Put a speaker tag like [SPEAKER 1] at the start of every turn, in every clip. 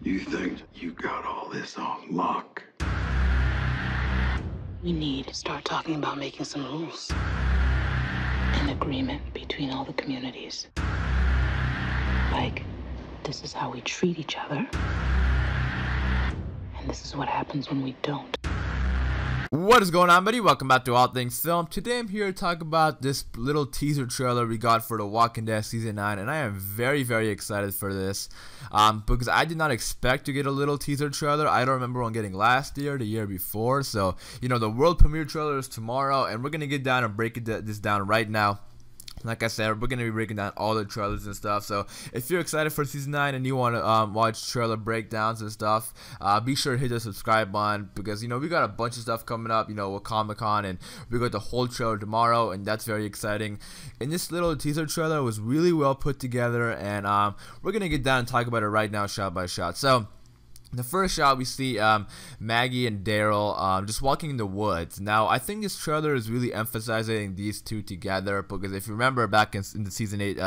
[SPEAKER 1] You think you got all this on lock?
[SPEAKER 2] We need to start talking about making some rules. An agreement between all the communities. Like, this is how we treat each other. And this is what happens when we don't.
[SPEAKER 3] What is going on, buddy? Welcome back to All Things Film. Today I'm here to talk about this little teaser trailer we got for The Walking Dead Season 9, and I am very excited for this because I did not expect to get a little teaser trailer. I don't remember one getting last year, the year before, so, you know, the world premiere trailer is tomorrow, and we're going to get down and break this down right now. Like I said, we're going to be breaking down all the trailers and stuff. So if you're excited for Season 9 and you want to watch trailer breakdowns and stuff, be sure to hit the subscribe button because, you know, we got a bunch of stuff coming up, you know, with Comic-Con, and we got the whole trailer tomorrow, and that's very exciting. And this little teaser trailer was really well put together, and we're going to get down and talk about it right now, shot by shot. So the first shot, we see Maggie and Daryl just walking in the woods. Now, I think this trailer is really emphasizing these two together because if you remember back in the Season 8,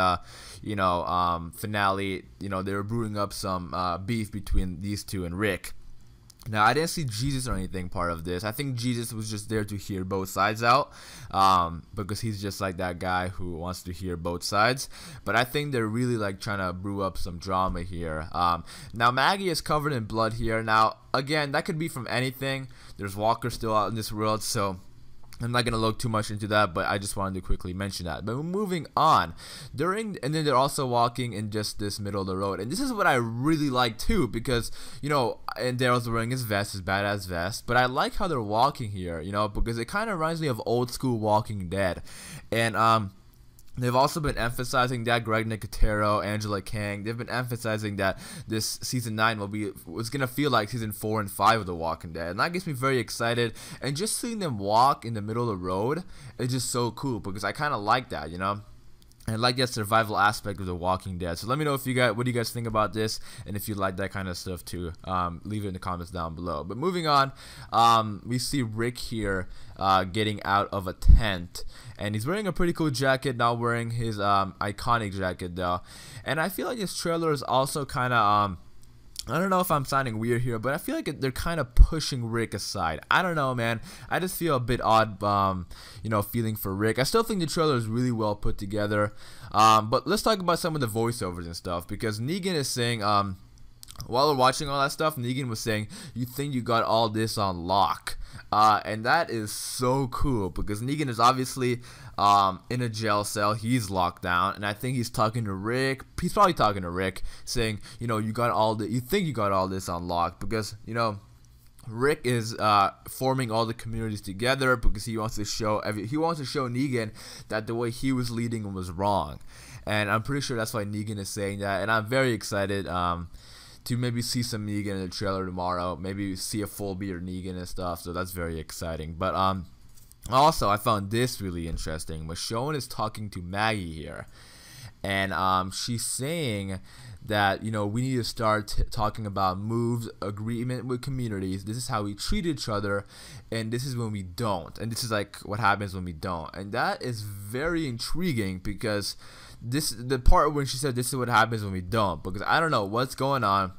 [SPEAKER 3] finale, you know, they were brewing up some beef between these two and Rick. Now, I didn't see Jesus or anything part of this. I think Jesus was just there to hear both sides out because he's just like that guy who wants to hear both sides. But I think they're really like trying to brew up some drama here. Now, Maggie is covered in blood here. Now, again, that could be from anything. There's walkers still out in this world, so I'm not going to look too much into that, but I just wanted to quickly mention that. But moving on, and then they're also walking in just this middle of the road. And this is what I really like too, because, you know, and Daryl's wearing his vest, his badass vest. But I like how they're walking here, you know, because it kind of reminds me of old school Walking Dead. And, they've also been emphasizing that Greg Nicotero, Angela Kang, they've been emphasizing that this Season 9 was going to feel like Season 4 and 5 of The Walking Dead. And that gets me very excited. And just seeing them walk in the middle of the road is just so cool because I kind of like that, you know. I like that survival aspect of The Walking Dead. So let me know if what do you guys think about this, and if you like that kind of stuff too. Leave it in the comments down below. But moving on, we see Rick here getting out of a tent, and he's wearing a pretty cool jacket, not wearing his iconic jacket though. And I feel like this trailer is also kind of I don't know if I'm sounding weird here, but I feel like they're kind of pushing Rick aside. I don't know, man. I just feel a bit odd, you know, feeling for Rick. I still think the trailer is really well put together. But let's talk about some of the voiceovers and stuff, because Negan is saying, while we're watching all that stuff, Negan was saying, "You think you got all this on lock?" And that is so cool because Negan is obviously in a jail cell. He's locked down, and I think he's talking to Rick. He's probably talking to Rick, saying, you know, you think you got all this on lock, because, you know, Rick is forming all the communities together because he wants to show Negan that the way he was leading was wrong. And I'm pretty sure that's why Negan is saying that, and I'm very excited to maybe see some Negan in the trailer tomorrow, maybe see a full beard Negan and stuff, so that's very exciting. But also, I found this really interesting. Michonne is talking to Maggie here, and she's saying that, you know, we need to start talking about moves, agreement with communities. This is how we treat each other, and this is when we don't, and this is like what happens when we don't. And that is very intriguing because the part when she said this is what happens when we don't, because I don't know what's going on.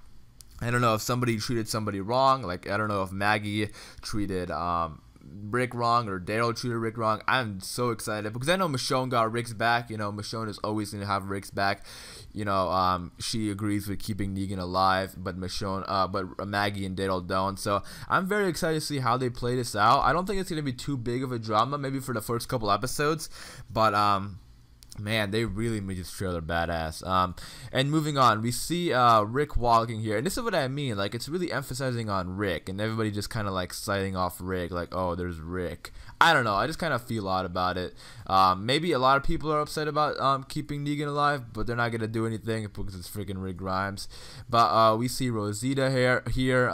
[SPEAKER 3] I don't know if somebody treated somebody wrong. Like, I don't know if Maggie treated Rick wrong or Daryl treated Rick wrong. I'm so excited because I know Michonne got Rick's back. You know, Michonne is always going to have Rick's back. You know, she agrees with keeping Negan alive, but Maggie and Daryl don't. So I'm very excited to see how they play this out. I don't think it's going to be too big of a drama, maybe for the first couple episodes, but man, they really made this trailer badass. And moving on, we see Rick walking here, and this is what I mean. Like, it's really emphasizing on Rick, and everybody just kind of like citing off Rick, like, oh, there's Rick. I don't know. I just kind of feel odd about it. Maybe a lot of people are upset about keeping Negan alive, but they're not gonna do anything because it's freaking Rick Grimes. But we see Rosita here.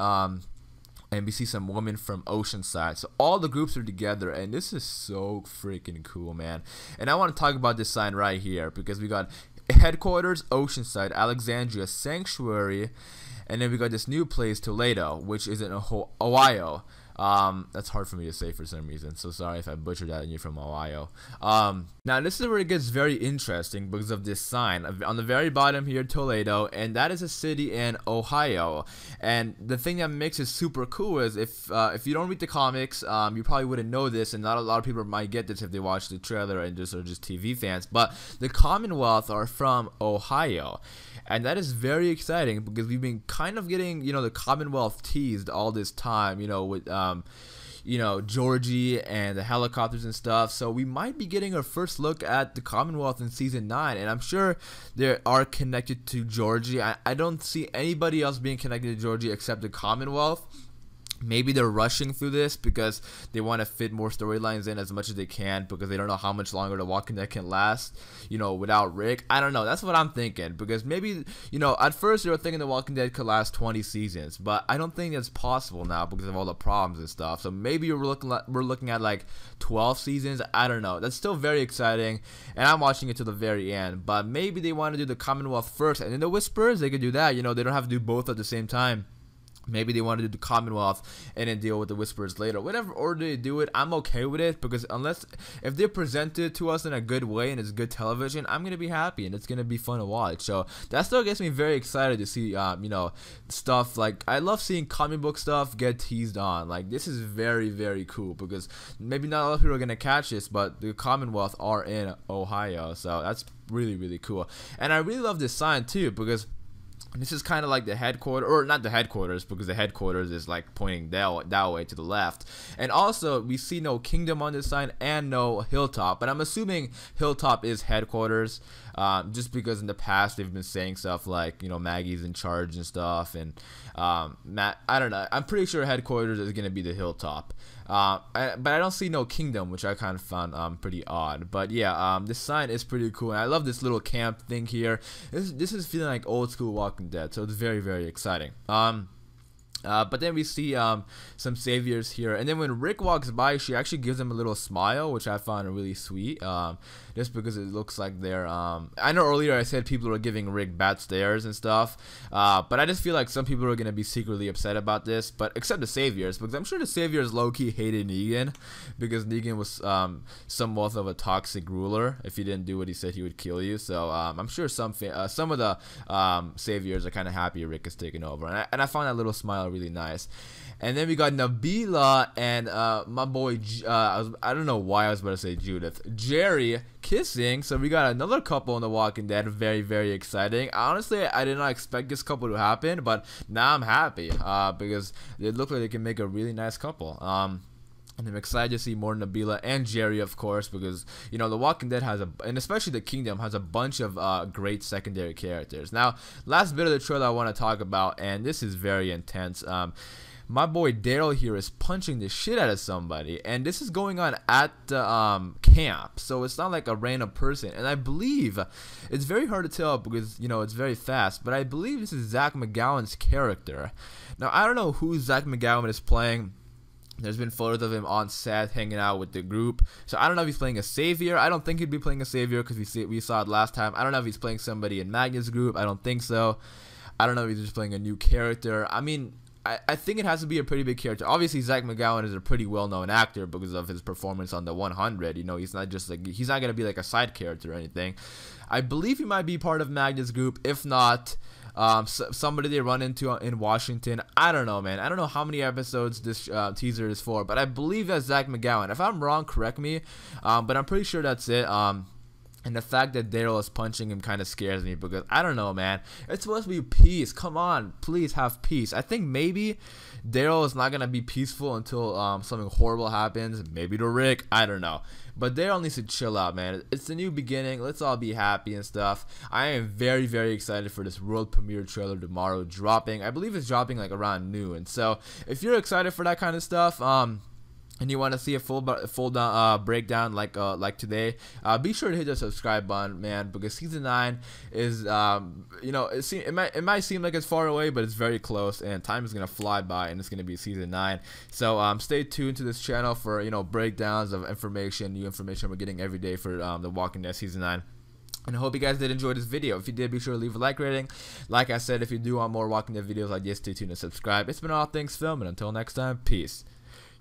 [SPEAKER 3] And we see some women from Oceanside. So all the groups are together, and this is so freaking cool, man. And I want to talk about this sign right here because we got Headquarters, Oceanside, Alexandria, Sanctuary, and then we got this new place, Toledo, which is in Ohio. That's hard for me to say for some reason, so sorry if I butchered that and you're from Ohio. Now this is where it gets very interesting because of this sign on the very bottom here, Toledo, and that is a city in Ohio. And the thing that makes it super cool is if you don't read the comics, you probably wouldn't know this, and not a lot of people might get this if they watch the trailer and just are just TV fans. But the Commonwealth are from Ohio. And that is very exciting because we've been kind of getting, the Commonwealth teased all this time, with, Georgie and the helicopters and stuff. So we might be getting our first look at the Commonwealth in season 9. And I'm sure they are connected to Georgie. I don't see anybody else being connected to Georgie except the Commonwealth. Maybe they're rushing through this because they want to fit more storylines in as much as they can because they don't know how much longer The Walking Dead can last, without Rick. I don't know. That's what I'm thinking because maybe, at first they were thinking The Walking Dead could last 20 seasons, but I don't think that's possible now because of all the problems and stuff. So maybe we're looking at like 12 seasons. I don't know. That's still very exciting, and I'm watching it to the very end. But maybe they want to do the Commonwealth first, and then the Whispers, they could do that. They don't have to do both at the same time. Maybe they want to do the Commonwealth and then deal with the Whisperers later. Whatever order they do it, I'm okay with it because if they present it to us in a good way and it's good television, I'm gonna be happy and it's gonna be fun to watch. So that still gets me very excited to see, stuff like I love seeing comic book stuff get teased on. Like this is very, very cool because maybe not a lot of people are gonna catch this, but the Commonwealth are in Ohio, so that's really, really cool. And I really love this sign too because this is kind of like the headquarters, or not the headquarters, because the headquarters is like pointing that way to the left. And also, we see no kingdom on this sign and no hilltop. But I'm assuming hilltop is headquarters, just because in the past they've been saying stuff like, Maggie's in charge and stuff. And Matt, I don't know. I'm pretty sure headquarters is gonna be the hilltop. But I don't see no kingdom, which I kind of found pretty odd. But yeah, this sign is pretty cool, and I love this little camp thing here. This is feeling like old school Walking Dead, so it's very, very exciting. But then we see some saviors here, and then when Rick walks by, she actually gives him a little smile, which I found really sweet, just because it looks like they're I know earlier I said people are giving Rick bad stares and stuff, but I just feel like some people are gonna be secretly upset about this, but except the saviors, because I'm sure the saviors low-key hated Negan because Negan was somewhat of a toxic ruler. If he didn't do what he said, he would kill you. So I'm sure some of the saviors are kind of happy Rick is taking over, and I found that little smile really nice. And then we got Nabila and my boy, I don't know why I was about to say Judith, Jerry kissing. So we got another couple in The Walking Dead. Very, very exciting. Honestly, I did not expect this couple to happen, but now I'm happy because they look like they can make a really nice couple. And I'm excited to see more Nabila and Jerry, of course, because, The Walking Dead has and especially The Kingdom, has a bunch of great secondary characters. Now, last bit of the trailer I want to talk about, and this is very intense. My boy Daryl here is punching the shit out of somebody, and this is going on at the camp, so it's not like a random person. And I believe, it's very hard to tell because, it's very fast, but I believe this is Zach McGowan's character. Now, I don't know who Zach McGowan is playing. There's been photos of him on set hanging out with the group. So I don't know if he's playing a savior. I don't think he'd be playing a savior because we saw it last time. I don't know if he's playing somebody in Magnus' group. I don't think so. I don't know if he's just playing a new character. I mean, I think it has to be a pretty big character. Obviously, Zach McGowan is a pretty well-known actor because of his performance on The 100. He's not just like, he's not going to be like a side character or anything. I believe he might be part of Magnus' group. If not, somebody they run into in Washington. I don't know, man. I don't know how many episodes this teaser is for, but I believe that's Zach McGowan. If I'm wrong, correct me, but I'm pretty sure that's it. And the fact that Daryl is punching him kind of scares me because, I don't know, man. It's supposed to be peace. Come on, please have peace. I think maybe Daryl is not going to be peaceful until something horrible happens. Maybe to Rick. I don't know. But Daryl needs to chill out, man. It's the new beginning. Let's all be happy and stuff. I am very, very excited for this world premiere trailer tomorrow dropping. I believe it's dropping like around noon. So if you're excited for that kind of stuff, and you want to see a full breakdown like today, be sure to hit the subscribe button, man, because season 9 is it might seem like it's far away, but it's very close, and time is gonna fly by, and it's gonna be season 9. So stay tuned to this channel for breakdowns of new information we're getting every day for The Walking Dead season 9. And I hope you guys did enjoy this video. If you did, be sure to leave a like rating. Like I said, if you do want more Walking Dead videos like this, stay tuned and subscribe. It's been All Things Film, and until next time, peace.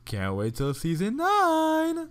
[SPEAKER 3] Can't wait till season 9.